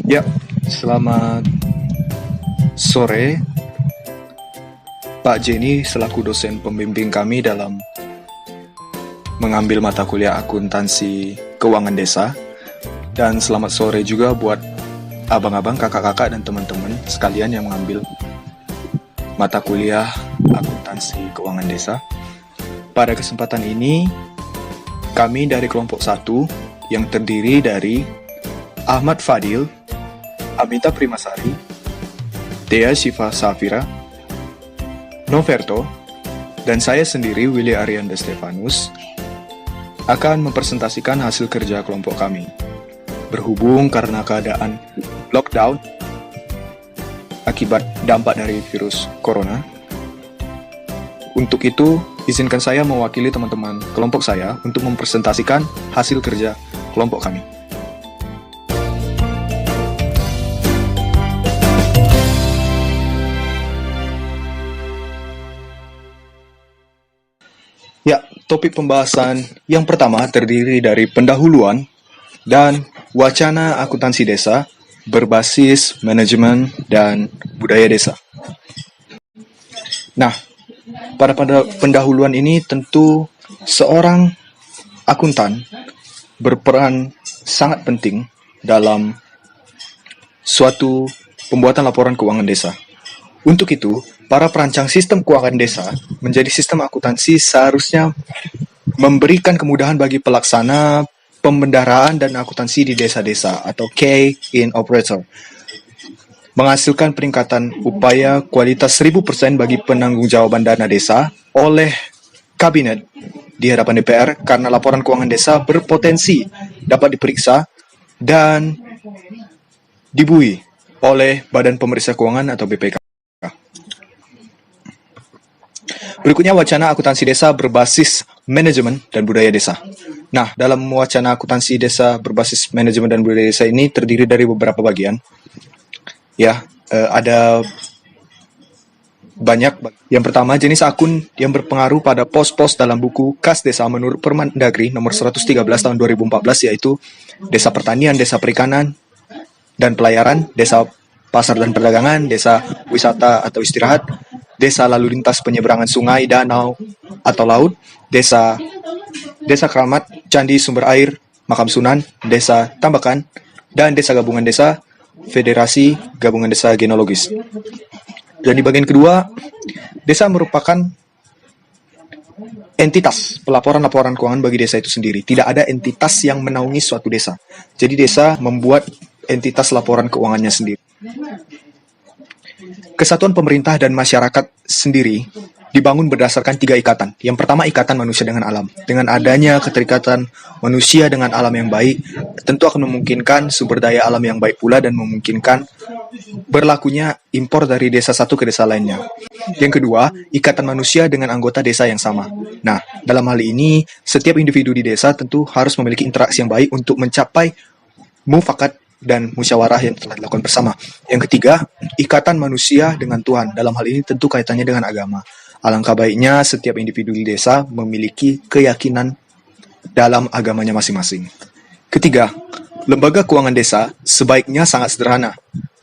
Ya, selamat sore, Pak Jenny selaku dosen pembimbing kami dalam mengambil mata kuliah akuntansi keuangan desa. Dan selamat sore juga buat abang-abang, kakak-kakak, dan teman-teman sekalian yang mengambil mata kuliah akuntansi keuangan desa. Pada kesempatan ini, kami dari kelompok 1 yang terdiri dari Ahmad Fadil, Amita Primasari, Dea Syifa Safira, Noverto, dan saya sendiri Willy Arianda Stefanus akan mempresentasikan hasil kerja kelompok kami. Berhubung karena keadaan lockdown akibat dampak dari virus corona, untuk itu izinkan saya mewakili teman-teman kelompok saya untuk mempresentasikan hasil kerja kelompok kami. Ya, topik pembahasan yang pertama terdiri dari pendahuluan dan wacana akuntansi desa berbasis manajemen dan budaya desa. Nah, pada pendahuluan ini tentu seorang akuntan berperan sangat penting dalam suatu pembuatan laporan keuangan desa. Untuk itu, para perancang sistem keuangan desa menjadi sistem akuntansi seharusnya memberikan kemudahan bagi pelaksana pembendaharaan dan akuntansi di desa-desa atau key in operator, menghasilkan peningkatan upaya kualitas 1000% bagi penanggung-jawaban dana desa oleh kabinet di hadapan DPR karena laporan keuangan desa berpotensi dapat diperiksa dan dibui oleh Badan Pemeriksa Keuangan atau BPK. Berikutnya wacana akuntansi desa berbasis manajemen dan budaya desa. Nah, dalam wacana akuntansi desa berbasis manajemen dan budaya desa ini terdiri dari beberapa bagian. Ya, ada banyak. Yang pertama, jenis akun yang berpengaruh pada pos-pos dalam buku Kas Desa menurut Permendagri nomor 113 tahun 2014, yaitu desa pertanian, desa perikanan dan pelayaran, desa pasar dan perdagangan, desa wisata atau istirahat, desa lalu lintas penyeberangan sungai, danau, atau laut, desa keramat, candi, sumber air, makam sunan, desa tambakan, dan desa gabungan desa, federasi gabungan desa genealogis. Dan di bagian kedua, desa merupakan entitas pelaporan-laporan keuangan bagi desa itu sendiri. Tidak ada entitas yang menaungi suatu desa. Jadi desa membuat entitas laporan keuangannya sendiri. Kesatuan pemerintah dan masyarakat sendiri dibangun berdasarkan 3 ikatan. Yang pertama, ikatan manusia dengan alam. Dengan adanya keterikatan manusia dengan alam yang baik, tentu akan memungkinkan sumber daya alam yang baik pula dan memungkinkan berlakunya impor dari desa satu ke desa lainnya. Yang kedua, ikatan manusia dengan anggota desa yang sama. Nah, dalam hal ini, setiap individu di desa tentu harus memiliki interaksi yang baik untuk mencapai mufakat dan musyawarah yang telah dilakukan bersama. Yang ketiga, ikatan manusia dengan Tuhan. Dalam hal ini tentu kaitannya dengan agama. Alangkah baiknya setiap individu di desa memiliki keyakinan dalam agamanya masing-masing. Ketiga, lembaga keuangan desa sebaiknya sangat sederhana,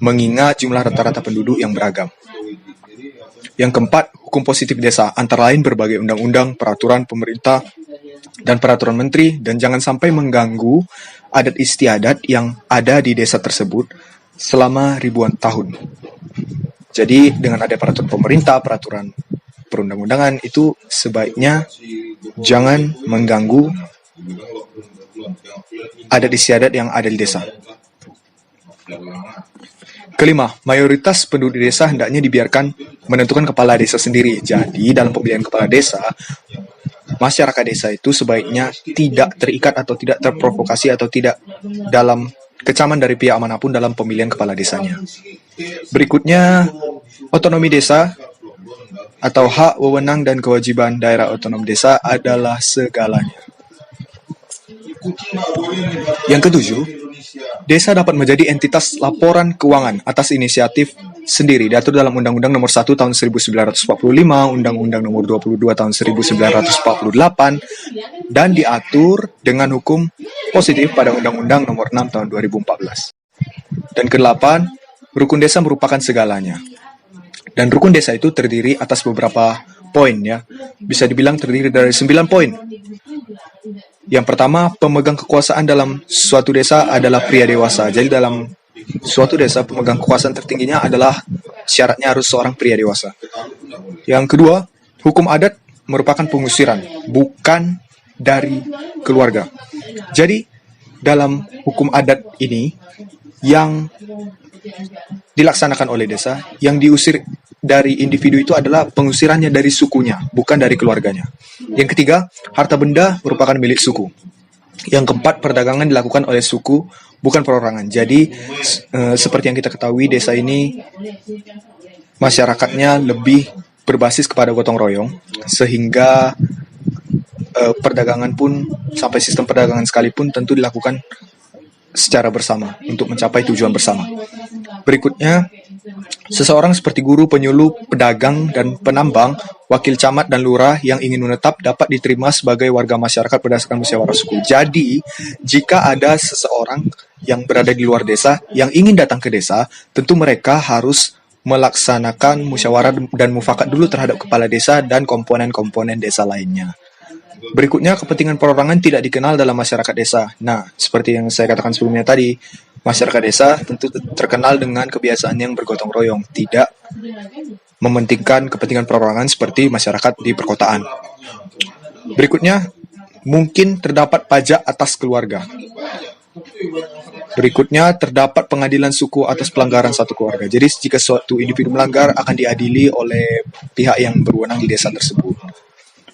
mengingat jumlah rata-rata penduduk yang beragam. Yang keempat, hukum positif desa, antara lain berbagai undang-undang, peraturan pemerintah, dan peraturan menteri, dan jangan sampai mengganggu adat istiadat yang ada di desa tersebut selama ribuan tahun. Jadi dengan ada peraturan pemerintah, peraturan perundang-undangan, itu sebaiknya jangan mengganggu adat istiadat yang ada di desa. Kelima, mayoritas penduduk desa hendaknya dibiarkan menentukan kepala desa sendiri. Jadi dalam pemilihan kepala desa, masyarakat desa itu sebaiknya tidak terikat atau tidak terprovokasi atau tidak dalam kecaman dari pihak manapun dalam pemilihan kepala desanya. Berikutnya, otonomi desa atau hak, wewenang, dan kewajiban daerah otonom desa adalah segalanya. Yang ketujuh, desa dapat menjadi entitas laporan keuangan atas inisiatif sendiri diatur dalam Undang-Undang Nomor 1 Tahun 1945, Undang-Undang Nomor 22 Tahun 1948, dan diatur dengan hukum positif pada Undang-Undang Nomor 6 Tahun 2014. Dan ke-8, rukun desa merupakan segalanya. Dan rukun desa itu terdiri atas beberapa poin ya. Bisa dibilang terdiri dari 9 poin. Yang pertama, pemegang kekuasaan dalam suatu desa adalah pria dewasa. Jadi dalam suatu desa, pemegang kekuasaan tertingginya adalah syaratnya harus seorang pria dewasa. Yang kedua, hukum adat merupakan pengusiran, bukan dari keluarga. Jadi, dalam hukum adat ini, yang dilaksanakan oleh desa, yang diusir dari individu itu adalah pengusirannya dari sukunya, bukan dari keluarganya. Yang ketiga, harta benda merupakan milik suku. Yang keempat, perdagangan dilakukan oleh suku, bukan perorangan. Jadi, seperti yang kita ketahui, desa ini masyarakatnya lebih berbasis kepada gotong royong, sehingga perdagangan pun, sampai sistem perdagangan sekalipun tentu dilakukan secara bersama, untuk mencapai tujuan bersama. Berikutnya, seseorang seperti guru, penyuluh, pedagang, dan penambang, wakil camat dan lurah yang ingin menetap dapat diterima sebagai warga masyarakat berdasarkan musyawarah suku. Jadi, jika ada seseorang yang berada di luar desa yang ingin datang ke desa, tentu mereka harus melaksanakan musyawarah dan mufakat dulu terhadap kepala desa dan komponen-komponen desa lainnya. Berikutnya, kepentingan perorangan tidak dikenal dalam masyarakat desa. Nah, seperti yang saya katakan sebelumnya tadi, masyarakat desa tentu terkenal dengan kebiasaan yang bergotong royong, tidak mementingkan kepentingan perorangan seperti masyarakat di perkotaan. Berikutnya, mungkin terdapat pajak atas keluarga. Berikutnya, terdapat pengadilan suku atas pelanggaran satu keluarga. Jadi, jika suatu individu melanggar, akan diadili oleh pihak yang berwenang di desa tersebut.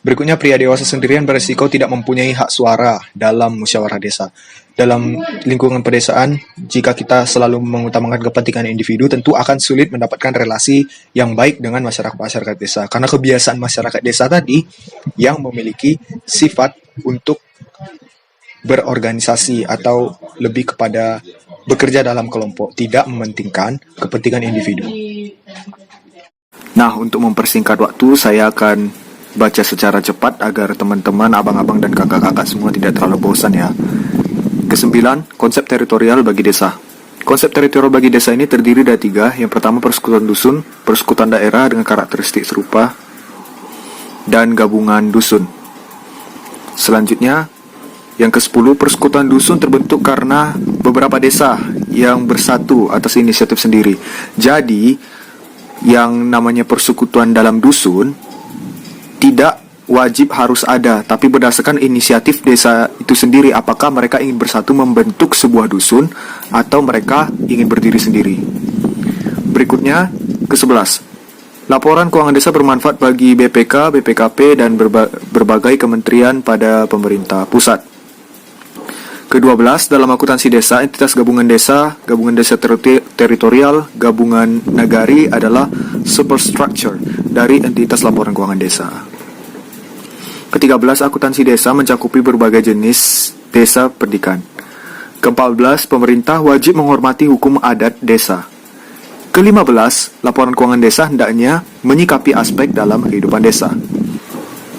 Berikutnya, pria dewasa sendirian beresiko tidak mempunyai hak suara dalam musyawarah desa. Dalam lingkungan pedesaan, jika kita selalu mengutamakan kepentingan individu, tentu akan sulit mendapatkan relasi yang baik dengan masyarakat desa. Karena kebiasaan masyarakat desa tadi yang memiliki sifat untuk berorganisasi atau lebih kepada bekerja dalam kelompok, tidak mementingkan kepentingan individu. Nah, untuk mempersingkat waktu, saya akan baca secara cepat agar teman-teman, abang-abang, dan kakak-kakak semua tidak terlalu bosan ya. Kesembilan, konsep teritorial bagi desa. Konsep teritorial bagi desa ini terdiri dari 3. Yang pertama, persekutuan dusun, persekutuan daerah dengan karakteristik serupa, dan gabungan dusun. Selanjutnya, yang ke-10, persekutuan dusun terbentuk karena beberapa desa yang bersatu atas inisiatif sendiri. Jadi, yang namanya persekutuan dalam dusun tidak wajib harus ada, tapi berdasarkan inisiatif desa itu sendiri, apakah mereka ingin bersatu membentuk sebuah dusun atau mereka ingin berdiri sendiri. Berikutnya, ke-11, laporan keuangan desa bermanfaat bagi BPK, BPKP, dan berbagai kementerian pada pemerintah pusat. Ke-12, dalam akuntansi desa, entitas gabungan desa teritorial, gabungan nagari adalah superstructure dari entitas laporan keuangan desa. Ke-13, akuntansi desa mencakupi berbagai jenis desa perdikan. Ke-14, pemerintah wajib menghormati hukum adat desa. Ke-15, laporan keuangan desa hendaknya menyikapi aspek dalam kehidupan desa.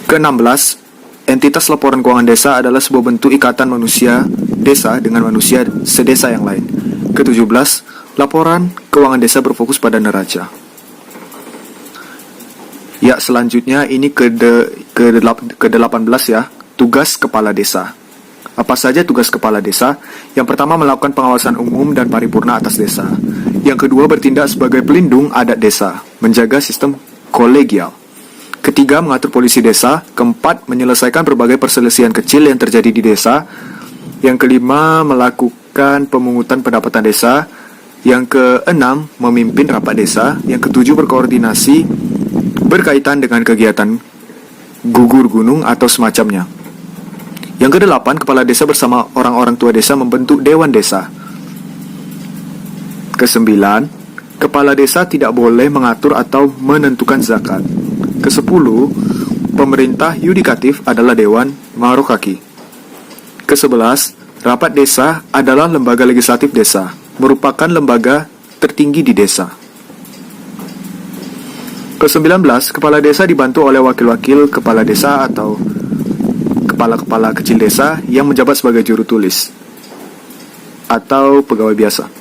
Ke-16, entitas laporan keuangan desa adalah sebuah bentuk ikatan manusia desa dengan manusia sedesa yang lain. Ke-17, laporan keuangan desa berfokus pada neraca. Ya, selanjutnya ini ke-18 ya, tugas kepala desa. Apa saja tugas kepala desa? Yang pertama, melakukan pengawasan umum dan paripurna atas desa. Yang kedua, bertindak sebagai pelindung adat desa, menjaga sistem kolegial. Ketiga, mengatur polisi desa. Keempat, menyelesaikan berbagai perselisihan kecil yang terjadi di desa. Yang kelima, melakukan pemungutan pendapatan desa. Yang keenam, memimpin rapat desa. Yang ketujuh, berkoordinasi berkaitan dengan kegiatan gugur gunung atau semacamnya. Yang kedelapan, kepala desa bersama orang-orang tua desa membentuk dewan desa. Kesembilan, kepala desa tidak boleh mengatur atau menentukan zakat. Kesepuluh, pemerintah yudikatif adalah Dewan Marokaki. Ke-11, rapat desa adalah lembaga legislatif desa, merupakan lembaga tertinggi di desa. Ke-19, kepala desa dibantu oleh wakil-wakil kepala desa atau kepala-kepala kecil desa yang menjabat sebagai juru tulis atau pegawai biasa.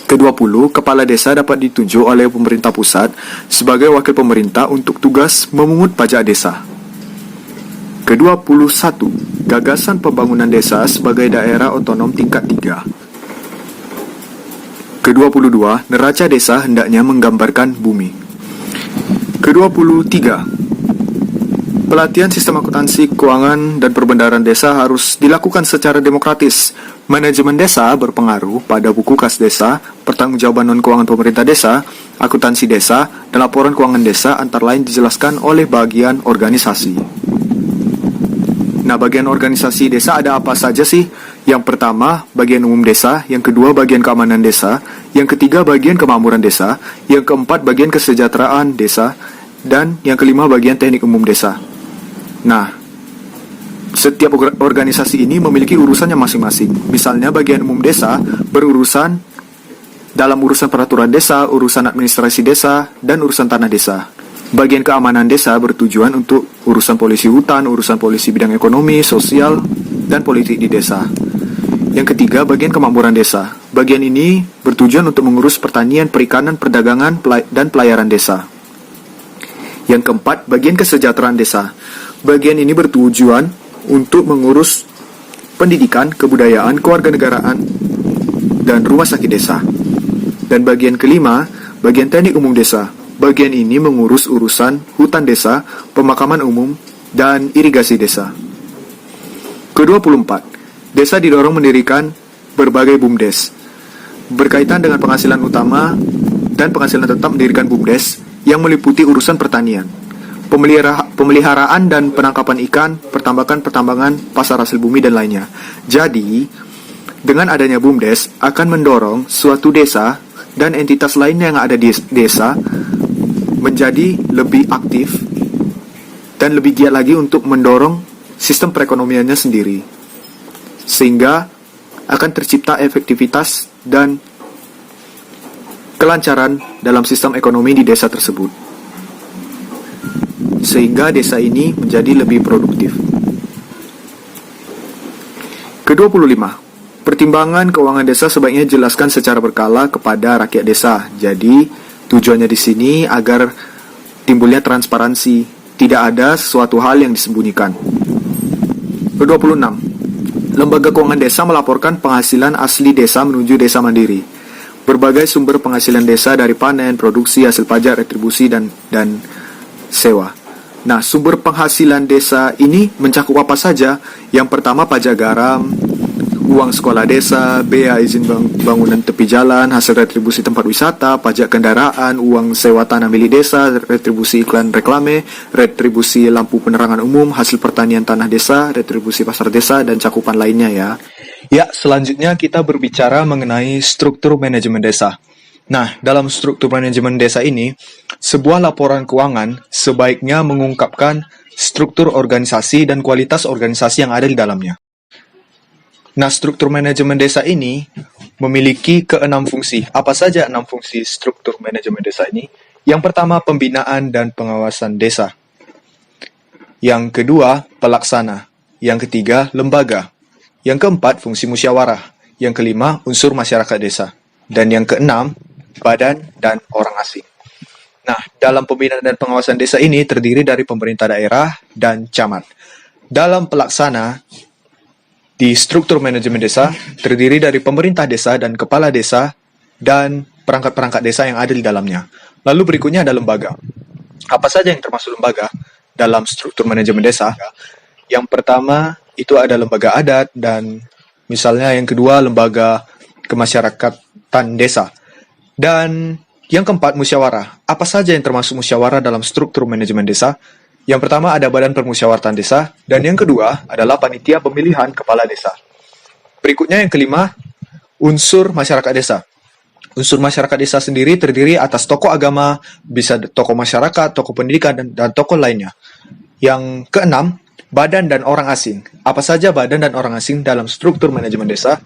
Ke-20, kepala desa dapat ditunjuk oleh pemerintah pusat sebagai wakil pemerintah untuk tugas memungut pajak desa. Ke-21, gagasan pembangunan desa sebagai daerah otonom tingkat 3. Ke-22, neraca desa hendaknya menggambarkan bumi. Ke-23, pelatihan sistem akuntansi keuangan dan perbendaharaan desa harus dilakukan secara demokratis. Manajemen desa berpengaruh pada buku kas desa, pertanggungjawaban non-keuangan pemerintah desa, akuntansi desa, dan laporan keuangan desa antara lain dijelaskan oleh bagian organisasi. Nah, bagian organisasi desa ada apa saja sih? Yang pertama, bagian umum desa. Yang kedua, bagian keamanan desa. Yang ketiga, bagian kemakmuran desa. Yang keempat, bagian kesejahteraan desa. Dan yang kelima, bagian teknik umum desa. Nah, setiap organisasi ini memiliki urusannya masing-masing. Misalnya bagian umum desa berurusan dalam urusan peraturan desa, urusan administrasi desa, dan urusan tanah desa. Bagian keamanan desa bertujuan untuk urusan polisi hutan, urusan polisi bidang ekonomi, sosial, dan politik di desa. Yang ketiga, bagian kemakmuran desa. Bagian ini bertujuan untuk mengurus pertanian, perikanan, perdagangan, dan pelayaran desa. Yang keempat, bagian kesejahteraan desa. Bagian ini bertujuan untuk mengurus pendidikan, kebudayaan, kewarganegaraan, dan rumah sakit desa. Dan bagian kelima, bagian teknik umum desa. Bagian ini mengurus urusan hutan desa, pemakaman umum, dan irigasi desa. Ke-24, desa didorong mendirikan berbagai BUMDes. Berkaitan dengan penghasilan utama dan penghasilan tetap mendirikan BUMDes yang meliputi urusan pertanian, pemeliharaan dan penangkapan ikan, pertambangan, pasar hasil bumi, dan lainnya. Jadi, dengan adanya BUMDes akan mendorong suatu desa dan entitas lainnya yang ada di desa menjadi lebih aktif dan lebih giat lagi untuk mendorong sistem perekonomiannya sendiri. Sehingga akan tercipta efektivitas dan kelancaran dalam sistem ekonomi di desa tersebut. Sehingga desa ini menjadi lebih produktif. Ke-25, pertimbangan keuangan desa sebaiknya jelaskan secara berkala kepada rakyat desa. Jadi, tujuannya di sini agar timbulnya transparansi, tidak ada sesuatu hal yang disembunyikan. Ke-26, lembaga keuangan desa melaporkan penghasilan asli desa menuju desa mandiri. Berbagai sumber penghasilan desa dari panen, produksi, hasil pajak, retribusi, dan sewa. Nah, sumber penghasilan desa ini mencakup apa saja? Yang pertama, pajak garam, uang sekolah desa, bea izin bangunan tepi jalan, hasil retribusi tempat wisata, pajak kendaraan, uang sewa tanah milik desa, retribusi iklan reklame, retribusi lampu penerangan umum, hasil pertanian tanah desa, retribusi pasar desa, dan cakupan lainnya ya. Ya, selanjutnya kita berbicara mengenai struktur manajemen desa. Nah, dalam struktur manajemen desa ini, sebuah laporan keuangan sebaiknya mengungkapkan struktur organisasi dan kualitas organisasi yang ada di dalamnya. Nah, struktur manajemen desa ini memiliki keenam fungsi. Apa saja 6 fungsi struktur manajemen desa ini? Yang pertama, pembinaan dan pengawasan desa. Yang kedua, pelaksana. Yang ketiga, lembaga. Yang keempat, fungsi musyawarah. Yang kelima, unsur masyarakat desa. Dan yang keenam, badan dan orang asing. Nah, dalam pembinaan dan pengawasan desa ini terdiri dari pemerintah daerah dan camat. Dalam pelaksana, di struktur manajemen desa terdiri dari pemerintah desa dan kepala desa dan perangkat-perangkat desa yang ada di dalamnya. Lalu berikutnya ada lembaga. Apa saja yang termasuk lembaga dalam struktur manajemen desa? Yang pertama itu ada lembaga adat dan misalnya yang kedua lembaga kemasyarakatan desa. Dan yang keempat, musyawarah. Apa saja yang termasuk musyawarah dalam struktur manajemen desa? Yang pertama ada badan permusyawaratan desa, dan yang kedua adalah panitia pemilihan kepala desa. Berikutnya yang kelima, unsur masyarakat desa. Unsur masyarakat desa sendiri terdiri atas tokoh agama, bisa tokoh masyarakat, tokoh pendidikan, dan tokoh lainnya. Yang keenam, badan dan orang asing. Apa saja badan dan orang asing dalam struktur manajemen desa?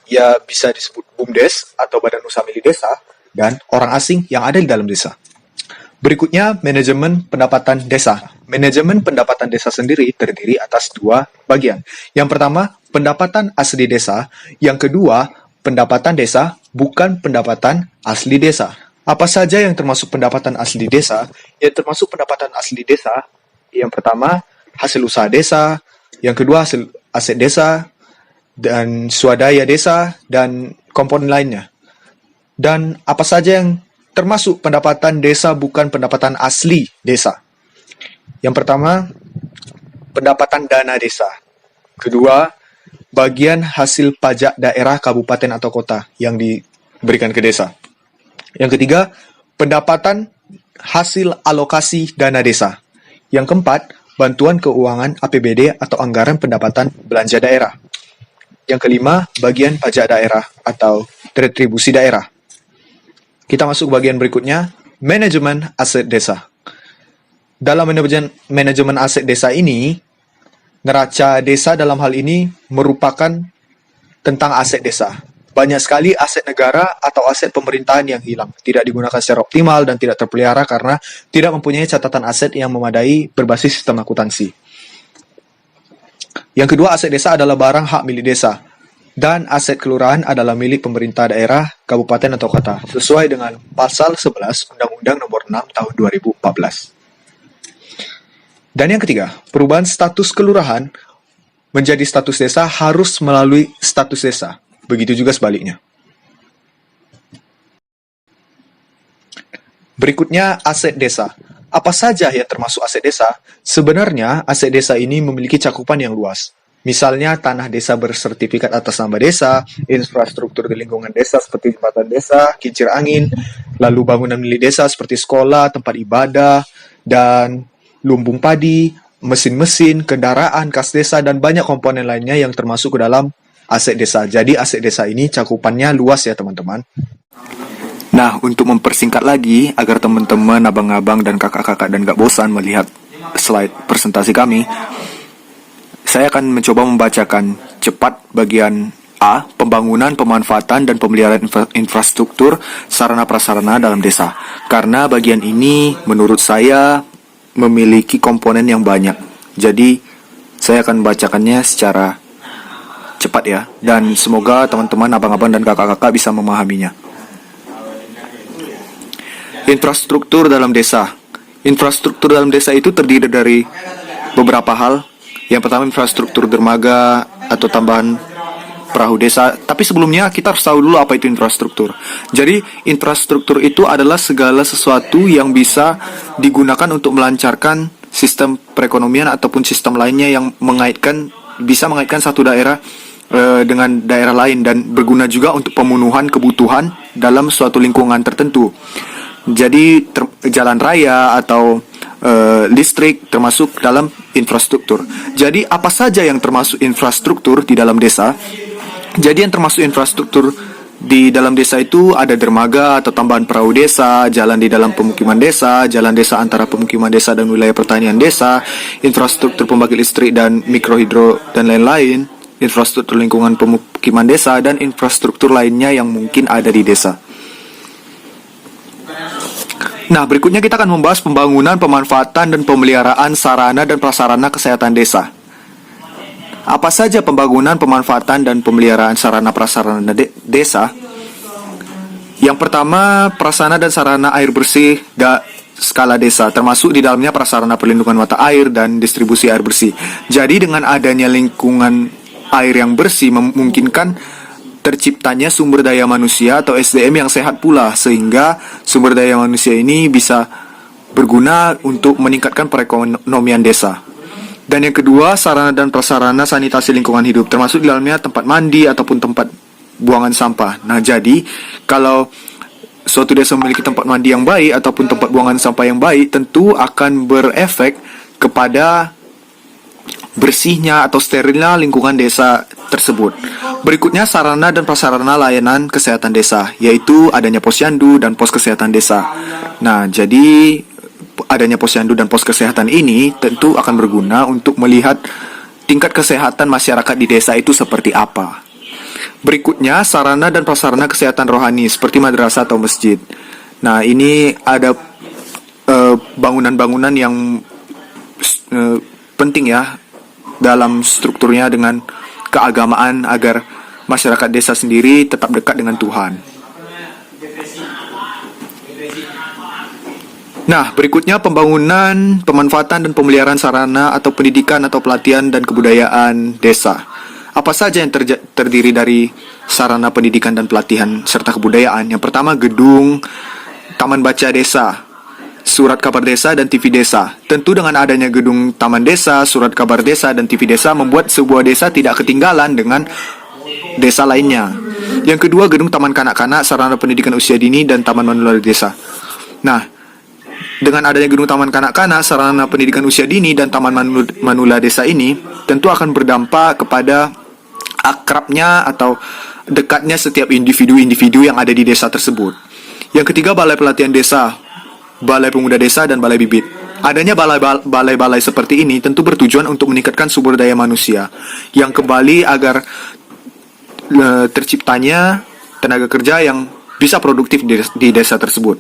Ya bisa disebut BUMDes atau badan usaha milik desa, dan orang asing yang ada di dalam desa. Berikutnya, manajemen pendapatan desa. Manajemen pendapatan desa sendiri terdiri atas dua bagian. Yang pertama, pendapatan asli desa. Yang kedua, pendapatan desa bukan pendapatan asli desa. Apa saja yang termasuk pendapatan asli desa? Yang termasuk pendapatan asli desa, yang pertama, hasil usaha desa. Yang kedua, hasil aset desa, dan swadaya desa, dan komponen lainnya. Dan apa saja yang termasuk pendapatan desa bukan pendapatan asli desa. Yang pertama, pendapatan dana desa. Kedua, bagian hasil pajak daerah, kabupaten atau kota yang diberikan ke desa. Yang ketiga, pendapatan hasil alokasi dana desa. Yang keempat, bantuan keuangan APBD atau anggaran pendapatan belanja daerah. Yang kelima, bagian pajak daerah atau retribusi daerah. Kita masuk ke bagian berikutnya, manajemen aset desa. Dalam manajemen aset desa ini, neraca desa dalam hal ini merupakan tentang aset desa. Banyak sekali aset negara atau aset pemerintahan yang hilang, tidak digunakan secara optimal dan tidak terpelihara karena tidak mempunyai catatan aset yang memadai berbasis sistem akuntansi. Yang kedua, aset desa adalah barang hak milik desa. Dan aset kelurahan adalah milik pemerintah daerah, kabupaten atau kota, sesuai dengan pasal 11 Undang-Undang Nomor 6 Tahun 2014. Dan yang ketiga, perubahan status kelurahan menjadi status desa harus melalui status desa. Begitu juga sebaliknya. Berikutnya, aset desa. Apa saja yang termasuk aset desa? Sebenarnya, aset desa ini memiliki cakupan yang luas. Misalnya, tanah desa bersertifikat atas nama desa, infrastruktur di lingkungan desa seperti jembatan desa, kincir angin, lalu bangunan milik desa seperti sekolah, tempat ibadah, dan lumbung padi, mesin-mesin, kendaraan khas desa, dan banyak komponen lainnya yang termasuk ke dalam aset desa. Jadi, aset desa ini cakupannya luas ya, teman-teman. Nah, untuk mempersingkat lagi, agar teman-teman, abang-abang, dan kakak-kakak dan gak bosan melihat slide presentasi kami, saya akan mencoba membacakan cepat bagian A, pembangunan, pemanfaatan, dan pemeliharaan infrastruktur sarana-prasarana dalam desa. Karena bagian ini menurut saya memiliki komponen yang banyak. Jadi, saya akan membacakannya secara cepat ya. Dan semoga teman-teman, abang-abang, dan kakak-kakak bisa memahaminya. Infrastruktur dalam desa. Infrastruktur dalam desa itu terdiri dari beberapa hal. Yang pertama, infrastruktur dermaga atau tambahan perahu desa. Tapi sebelumnya kita harus tahu dulu apa itu infrastruktur. Jadi, infrastruktur itu adalah segala sesuatu yang bisa digunakan untuk melancarkan sistem perekonomian ataupun sistem lainnya yang bisa mengaitkan satu daerah dengan daerah lain dan berguna juga untuk pemenuhan kebutuhan dalam suatu lingkungan tertentu. Jadi, jalan raya atau listrik termasuk dalam infrastruktur. Jadi apa saja yang termasuk infrastruktur di dalam desa? Jadi yang termasuk infrastruktur di dalam desa itu ada dermaga atau tambahan perahu desa, jalan di dalam pemukiman desa, jalan desa antara pemukiman desa dan wilayah pertanian desa, infrastruktur pembangkit listrik dan mikrohidro dan lain-lain, infrastruktur lingkungan pemukiman desa, dan infrastruktur lainnya yang mungkin ada di desa. Nah, berikutnya kita akan membahas pembangunan, pemanfaatan, dan pemeliharaan sarana dan prasarana kesehatan desa. Apa saja pembangunan, pemanfaatan, dan pemeliharaan sarana prasarana desa? Yang pertama, prasarana dan sarana air bersih skala desa, termasuk di dalamnya prasarana perlindungan mata air dan distribusi air bersih. Jadi dengan adanya lingkungan air yang bersih memungkinkan terciptanya sumber daya manusia atau SDM yang sehat pula, sehingga sumber daya manusia ini bisa berguna untuk meningkatkan perekonomian desa. Dan yang kedua, sarana dan prasarana sanitasi lingkungan hidup, termasuk di dalamnya tempat mandi ataupun tempat buangan sampah. Nah, jadi kalau suatu desa memiliki tempat mandi yang baik ataupun tempat buangan sampah yang baik, tentu akan berefek kepada bersihnya atau sterilnya lingkungan desa tersebut. Berikutnya, sarana dan prasarana layanan kesehatan desa, yaitu adanya posyandu dan pos kesehatan desa. Nah, jadi adanya posyandu dan pos kesehatan ini tentu akan berguna untuk melihat tingkat kesehatan masyarakat di desa itu seperti apa. Berikutnya, sarana dan prasarana kesehatan rohani seperti madrasah atau masjid. Nah, ini ada bangunan-bangunan yang penting ya dalam strukturnya dengan keagamaan agar masyarakat desa sendiri tetap dekat dengan Tuhan. Nah, berikutnya pembangunan, pemanfaatan dan pemeliharaan sarana atau pendidikan atau pelatihan dan kebudayaan desa. Apa saja yang terdiri dari sarana pendidikan dan pelatihan serta kebudayaan? Yang pertama, gedung, taman baca desa, surat kabar desa, dan TV desa. Tentu dengan adanya gedung taman desa, surat kabar desa, dan TV desa membuat sebuah desa tidak ketinggalan dengan desa lainnya. Yang kedua, gedung taman kanak-kanak, sarana pendidikan usia dini, dan taman manula desa. Nah, dengan adanya gedung taman kanak-kanak, sarana pendidikan usia dini, dan taman manula desa ini tentu akan berdampak kepada akrabnya atau dekatnya setiap individu-individu yang ada di desa tersebut. Yang ketiga, balai pelatihan desa, balai pemuda desa, dan balai bibit. Adanya balai-balai seperti ini tentu bertujuan untuk meningkatkan sumber daya manusia yang kembali agar terciptanya tenaga kerja yang bisa produktif di desa tersebut.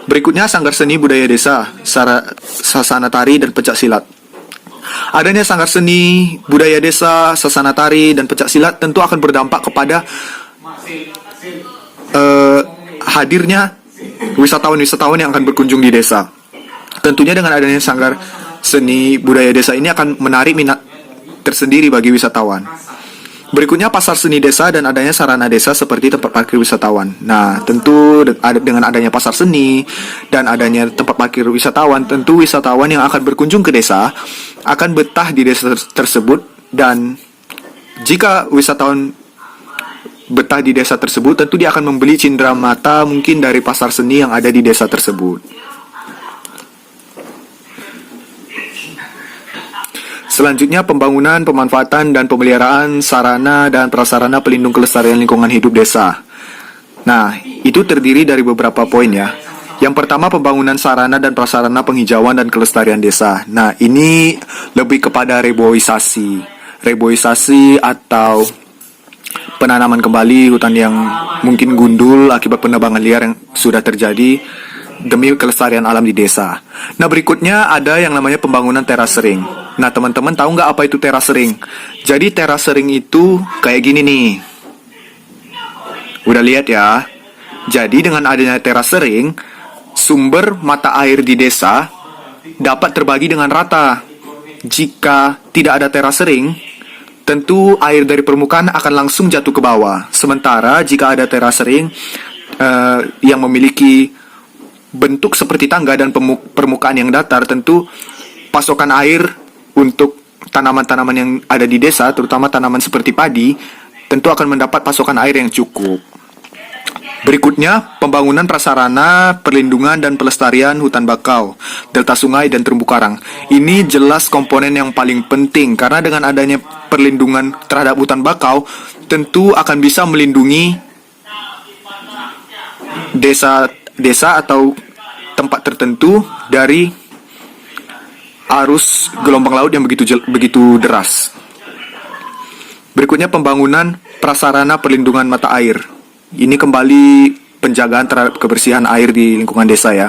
Berikutnya, sanggar seni budaya desa, sasana tari, dan pencak silat. Adanya sanggar seni budaya desa, sasana tari, dan pencak silat tentu akan berdampak kepada hadirnya wisatawan-wisatawan yang akan berkunjung di desa. Tentunya dengan adanya sanggar seni budaya desa ini akan menarik minat tersendiri bagi wisatawan. Berikutnya, pasar seni desa dan adanya sarana desa seperti tempat parkir wisatawan. Nah, tentu dengan adanya pasar seni dan adanya tempat parkir wisatawan, tentu wisatawan yang akan berkunjung ke desa akan betah di desa tersebut. Dan jika wisatawan betah di desa tersebut, tentu dia akan membeli cindera mata mungkin dari pasar seni yang ada di desa tersebut. Selanjutnya, pembangunan, pemanfaatan, dan pemeliharaan sarana dan prasarana pelindung kelestarian lingkungan hidup desa. Nah, itu terdiri dari beberapa poin ya. Yang pertama, pembangunan sarana dan prasarana penghijauan dan kelestarian desa. Nah, ini lebih kepada reboisasi. Reboisasi atau penanaman kembali hutan yang mungkin gundul akibat penebangan liar yang sudah terjadi demi kelestarian alam di desa. Nah, berikutnya ada yang namanya pembangunan terasering. Nah, teman-teman tahu nggak apa itu terasering? Jadi terasering itu kayak gini nih. Udah lihat ya? Jadi dengan adanya terasering, sumber mata air di desa dapat terbagi dengan rata. Jika tidak ada terasering, tentu air dari permukaan akan langsung jatuh ke bawah. Sementara jika ada terasering yang memiliki bentuk seperti tangga dan permukaan yang datar, tentu pasokan air untuk tanaman-tanaman yang ada di desa, terutama tanaman seperti padi, tentu akan mendapat pasokan air yang cukup. Berikutnya, pembangunan prasarana, perlindungan dan pelestarian hutan bakau, delta sungai, dan terumbu karang. Ini jelas komponen yang paling penting, karena dengan adanya perlindungan terhadap hutan bakau, tentu akan bisa melindungi desa atau tempat tertentu dari arus gelombang laut yang begitu deras. Berikutnya, pembangunan prasarana perlindungan mata air. Ini kembali penjagaan terhadap kebersihan air di lingkungan desa ya.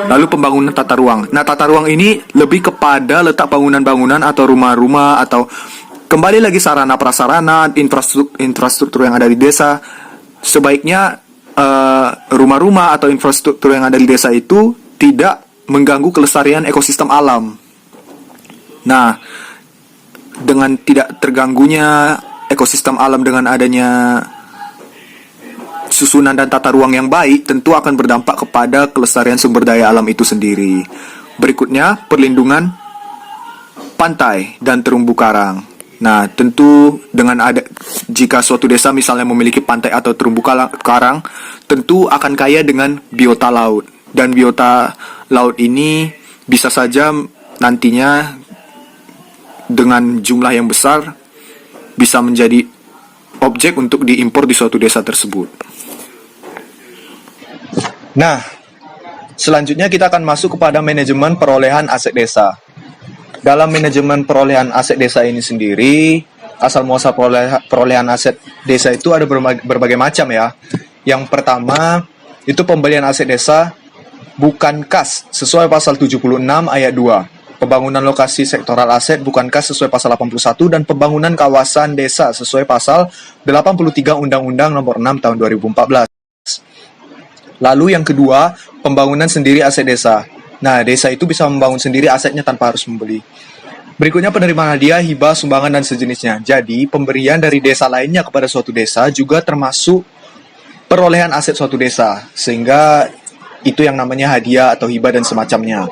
Lalu pembangunan tata ruang. Nah, tata ruang ini lebih kepada letak bangunan-bangunan atau rumah-rumah atau kembali lagi sarana prasarana, infrastruktur yang ada di desa. Sebaiknya rumah-rumah atau infrastruktur yang ada di desa itu tidak mengganggu kelestarian ekosistem alam. Nah, dengan tidak terganggunya ekosistem alam dengan adanya susunan dan tata ruang yang baik, tentu akan berdampak kepada kelestarian sumber daya alam itu sendiri. Berikutnya, perlindungan pantai dan terumbu karang. Nah, tentu jika suatu desa misalnya memiliki pantai atau terumbu karang, tentu akan kaya dengan biota laut. Dan biota laut ini bisa saja nantinya dengan jumlah yang besar bisa menjadi objek untuk diimpor di suatu desa tersebut. Nah, selanjutnya kita akan masuk kepada manajemen perolehan aset desa. Dalam manajemen perolehan aset desa ini sendiri, asal muasal perolehan aset desa itu ada berbagai macam ya. Yang pertama, itu pembelian aset desa bukan kas sesuai pasal 76 ayat 2. Pembangunan lokasi sektoral aset bukan kas sesuai pasal 81 dan pembangunan kawasan desa sesuai pasal 83 Undang-Undang Nomor 6 Tahun 2014. Lalu yang kedua, pembangunan sendiri aset desa. Nah, desa itu bisa membangun sendiri asetnya tanpa harus membeli. Berikutnya penerimaan hadiah, hibah, sumbangan, dan sejenisnya. Jadi, pemberian dari desa lainnya kepada suatu desa juga termasuk perolehan aset suatu desa. Sehingga itu yang namanya hadiah atau hibah dan semacamnya.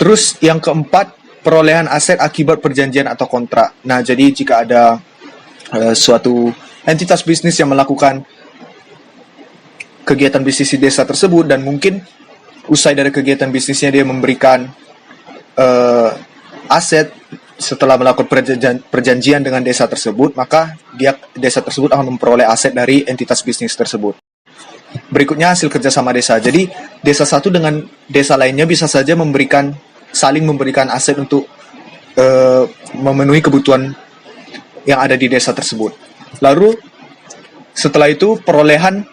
Terus yang keempat, perolehan aset akibat perjanjian atau kontrak. Nah, jadi jika ada suatu entitas bisnis yang melakukan kegiatan bisnis di desa tersebut dan mungkin usai dari kegiatan bisnisnya dia memberikan aset setelah melakukan perjanjian dengan desa tersebut, maka desa tersebut akan memperoleh aset dari entitas bisnis tersebut. Berikutnya hasil kerjasama desa. Jadi desa satu dengan desa lainnya bisa saja saling memberikan aset untuk memenuhi kebutuhan yang ada di desa tersebut. Lalu setelah itu perolehan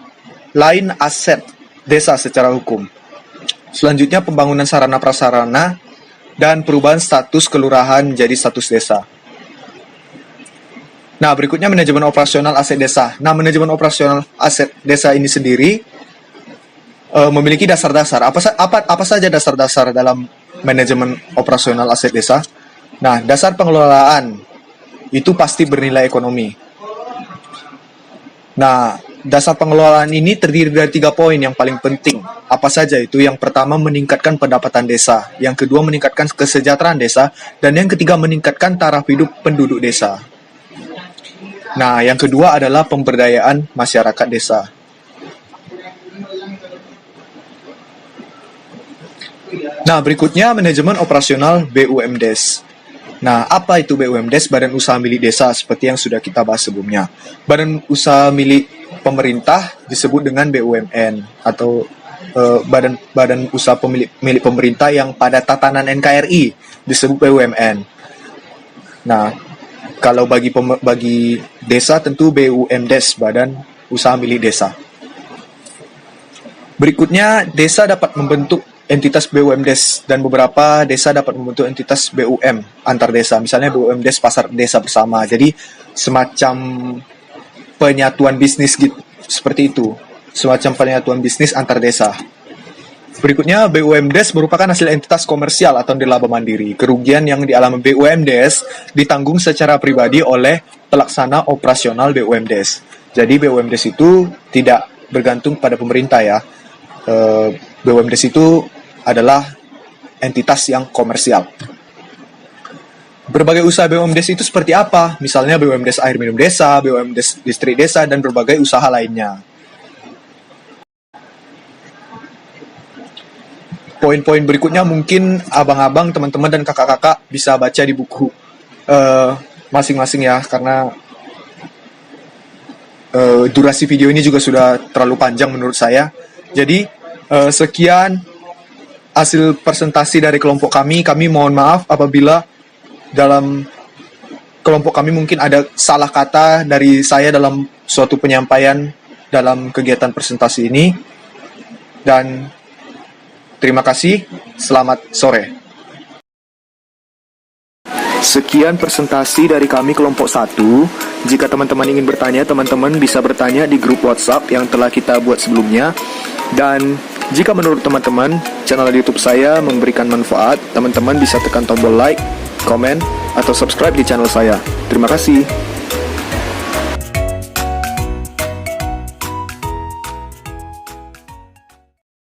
lain aset desa secara hukum. Selanjutnya pembangunan sarana prasarana dan perubahan status kelurahan menjadi status desa. Nah, berikutnya manajemen operasional aset desa. Nah, manajemen operasional aset desa ini sendiri memiliki dasar-dasar. Apa saja dasar-dasar dalam manajemen operasional aset desa? Nah, dasar pengelolaan itu pasti bernilai ekonomi. Nah, dasar pengelolaan ini terdiri dari 3 poin yang paling penting. Apa saja itu? Yang pertama, meningkatkan pendapatan desa. Yang kedua, meningkatkan kesejahteraan desa. Dan yang ketiga, meningkatkan taraf hidup penduduk desa. Nah, yang kedua adalah pemberdayaan masyarakat desa. Nah, berikutnya manajemen operasional BUMDes. Nah, apa itu BUMDes? Badan Usaha Milik Desa, seperti yang sudah kita bahas sebelumnya. Badan Usaha Milik Pemerintah disebut dengan BUMN atau Badan Usaha Milik Pemerintah yang pada tatanan NKRI disebut BUMN. Nah, kalau bagi desa tentu BUMDes, Badan Usaha Milik Desa. Berikutnya, desa dapat membentuk entitas BUMDes dan beberapa desa dapat membentuk entitas BUM antar desa. Misalnya BUMDes pasar desa bersama. Jadi semacam penyatuan bisnis gitu, seperti itu. Semacam penyatuan bisnis antar desa. Berikutnya, BUMDes merupakan hasil entitas komersial atau nirlaba mandiri. Kerugian yang dialami BUMDes ditanggung secara pribadi oleh pelaksana operasional BUMDes. Jadi BUMDes itu tidak bergantung pada pemerintah ya. BUMDes itu adalah entitas yang komersial. Berbagai usaha BUMDes itu seperti apa? Misalnya BUMDes air minum desa, BUMDes listrik desa, dan berbagai usaha lainnya. Poin-poin berikutnya mungkin abang-abang, teman-teman, dan kakak-kakak bisa baca di buku masing-masing ya, karena durasi video ini juga sudah terlalu panjang menurut saya. Jadi sekian hasil presentasi dari kelompok kami. Kami mohon maaf apabila dalam kelompok kami mungkin ada salah kata dari saya dalam suatu penyampaian dalam kegiatan presentasi ini. Dan terima kasih, selamat sore. Sekian presentasi dari kami kelompok 1. Jika teman-teman ingin bertanya, teman-teman bisa bertanya di grup WhatsApp yang telah kita buat sebelumnya. Dan jika menurut teman-teman channel YouTube saya memberikan manfaat, teman-teman bisa tekan tombol like, komen, atau subscribe di channel saya. Terima kasih.